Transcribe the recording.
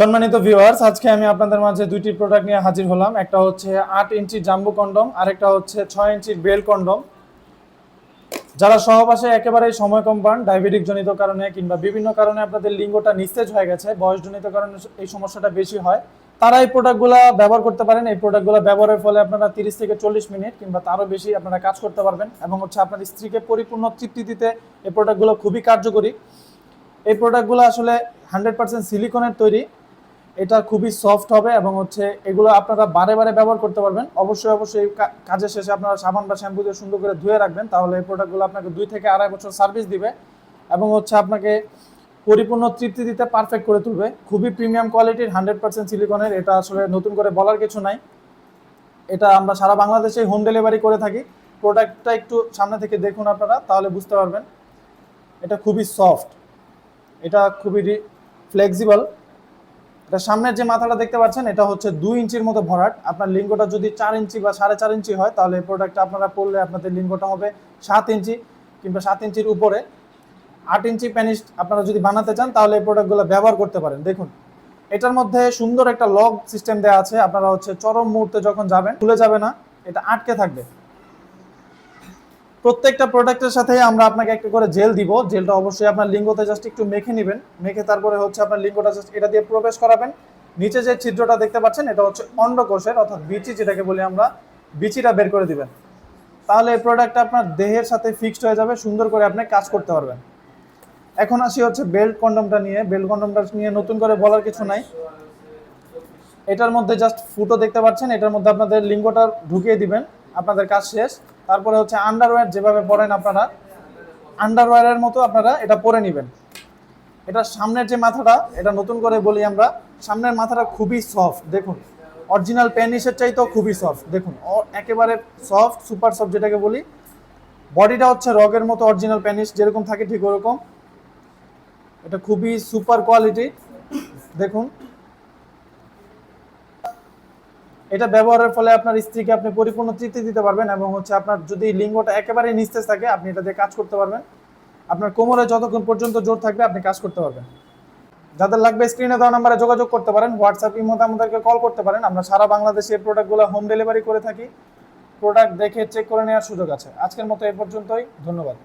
সম্মানিত ভিউয়ার্স, আজকে আমি আপনাদের মাঝে দুইটি প্রোডাক্ট নিয়ে হাজির হলাম। একটা হচ্ছে 8 ইঞ্চি জাম্বো কন্ডম, আরেকটা হচ্ছে 6 ইঞ্চির বেল কন্ডম। যারা সহবাসে একেবারেই সময় কম পান, ডায়াবেটিক জনিত কারণে কিংবা বিভিন্ন কারণে আপনাদের লিঙ্গটা নিস্তেজ হয়ে গেছে, বয়সজনিত কারণে এই সমস্যাটা বেশি হয়, তারা এই প্রোডাক্টগুলো ব্যবহার করতে পারেন। এই প্রোডাক্টগুলো ব্যবহারের ফলে আপনারা 30 থেকে 40 মিনিট কিংবা তারও বেশি আপনারা কাজ করতে পারবেন এবং হচ্ছে আপনার স্ত্রীকে পরিপূর্ণ তৃপ্তি দিতে এই প্রোডাক্টগুলো খুবই কার্যকরী। এই প্রোডাক্টগুলো আসলে 100% সিলিকনের তৈরি। এটা খুবই সফট হবে এবং হচ্ছে এগুলো আপনারা বারে বারে ব্যবহার করতে পারবেন। অবশ্যই কাজের শেষে আপনারা সাবান বা শ্যাম্পু দিয়ে সুন্দর করে ধুয়ে রাখবেন, তাহলে এই প্রোডাক্টগুলো আপনাকে 2 থেকে 2.5 বছর সার্ভিস দিবে এবং হচ্ছে আপনাকে পরিপূর্ণ তৃপ্তি দিতে পারফেক্ট করে তুলবে। খুবই প্রিমিয়াম কোয়ালিটির, 100% সিলিকনের। এটা আসলে নতুন করে বলার কিছু নাই। এটা আমরা সারা বাংলাদেশে হোম ডেলিভারি করে থাকি। প্রোডাক্টটা একটু সামনে থেকে দেখুন আপনারা, তাহলে বুঝতে পারবেন। এটা খুবই সফট, এটা খুবই ফ্লেক্সিবল। এটা সামনের যে মাথাটা দেখতে পাচ্ছেন, এটা হচ্ছে 2 ইঞ্চির মতো ভরাট। আপনার লিঙ্গটা যদি 4 ইঞ্চি বা 4.5 ইঞ্চি হয়, তাহলে এই প্রোডাক্টটা আপনারা পরলে আপনাদের লিঙ্গটা হবে 7 ইঞ্চি কিংবা 7 ইঞ্চির উপরে। 8 ইঞ্চি প্যানিস আপনারা যদি বানাতে চান, তাহলে এই প্রোডাক্টগুলো ব্যবহার করতে পারেন। দেখুন, এটার মধ্যে সুন্দর একটা লক সিস্টেম দেওয়া আছে। আপনারা হচ্ছে চরম মুহূর্তে যখন যাবেন, খুলে যাবে না, এটা আটকে থাকবে। প্রত্যেকটা প্রোডাক্টের সাথে আমরা আপনাকে একটা করে জেল দিব। জেলটা অবশ্যই আপনার লিঙ্গতে জাস্ট একটু মেখে নেবেন। মেখে তারপরে হচ্ছে আপনার লিঙ্গটা জাস্ট এটা দিয়ে প্রবেশ করাবেন। নিচে যে ছিদ্রটা দেখতে পাচ্ছেন, এটা হচ্ছে অন্ডকোষের অর্থাৎ বিচি, যেটাকে বলি আমরা, বিচিটা বের করে দিবেন। তাহলে এই প্রোডাক্টটা আপনার দেহের সাথে ফিক্সড হয়ে যাবে, সুন্দর করে আপনি কাজ করতে পারবেন। এখন আসি হচ্ছে বেল্ট কন্ডমটা নিয়ে। বেল্ট কন্ডমটা নিয়ে নতুন করে বলার কিছু নাই। এটার মধ্যে জাস্ট ফুটো দেখতে পাচ্ছেন, এটার মধ্যে আপনাদের লিঙ্গটা ঢুকিয়ে দিবেন, আপনাদের কাজ শেষ। তারপরে হচ্ছে আন্ডারওয়্যার যেভাবে পরেন আপনারা, আন্ডারওয়্যারের মতো আপনারা এটা পরে নেবেন। এটা সামনের যে মাথাটা, এটা নতুন করে বলি আমরা, সামনের মাথাটা খুবই সফট। দেখুন, অরিজিনাল প্যানিসের চাইতেও খুবই সফট। দেখুন, একেবারে সফট, সুপার সফট যেটাকে বলি। বডিটা হচ্ছে রগের মতো, অরিজিনাল প্যানিস যেরকম থাকে ঠিক ওরকম। এটা খুবই সুপার কোয়ালিটি। দেখুন, এটা ব্যবহারের ফলে আপনার স্ত্রীকে আপনি পরিপূর্ণ তৃপ্তি দিতে পারবেন এবং হচ্ছে আপনার যদি লিঙ্গটা একেবারে নিস্তেজ থাকে, আপনি এটা দিয়ে কাজ করতে পারবেন। আপনার কোমরে যতক্ষণ পর্যন্ত জোর থাকবে, আপনি কাজ করতে পারবেন। যাদের লাগবে স্ক্রিনে দেওয়া নাম্বারে যোগাযোগ করতে পারেন, হোয়াটসঅ্যাপ ইমোতে আমাদেরকে কল করতে পারেন। আমরা সারা বাংলাদেশে এই প্রোডাক্টগুলো হোম ডেলিভারি করে থাকি। প্রোডাক্ট দেখে চেক করে নেওয়ার সুযোগ আছে। আজকের মতো এই পর্যন্তই, ধন্যবাদ।